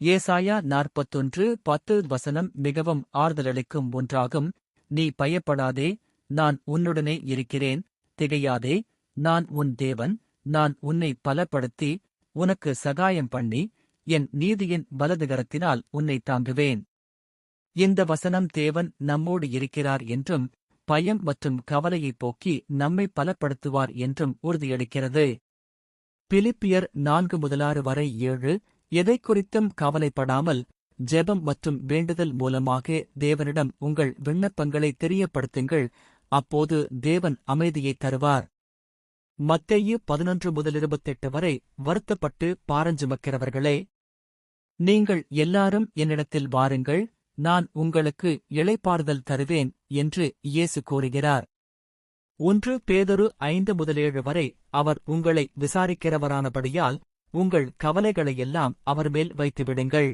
ஏசாயா 41:10 மிகவும் ஆறுதலளிக்கும் ஒன்றாகும். நீ பயப்படாதே, நான் உன்னுடனே இருக்கிறேன். திகையாதே, நான் உன் தேவன். நான் உன்னை பலப்படுத்தி உனக்கு சகாயம் பண்ணி என் நீதியின் வலதுகரத்தினால் உன்னை தாங்குவேன். இந்த வசனம் தேவன் நம்மோடு இருக்கிறார் என்றும் பயம் மற்றும் கவலையைப் போக்கி நம்மை பலப்படுத்துவார் என்றும் உறுதியளிக்கிறது. பிலிப்பியர் 4:6-7 எதைக் குறித்தும் கவலைப்படாமல் ஜெபம் மற்றும் வேண்டுதல் மூலமாக தேவனிடம் உங்கள் விண்ணப்பங்களை தெரியப்படுத்துங்கள், அப்போது தேவன் அமைதியைத் தருவார். மத்தேயு 11:28 வருத்தப்பட்டு பாரஞ்சுமக்கிறவர்களே, நீங்கள் எல்லாரும் என்னிடத்தில் வாருங்கள், நான் உங்களுக்கு இளைப்பாறுதல் தருவேன் என்று இயேசு கூறுகிறார். 1 பேதுரு 5:7 அவர் உங்களை விசாரிக்கிறவரானபடியால் உங்கள் கவலைகளையெல்லாம் அவர் மேல் வைத்துவிடுங்கள்.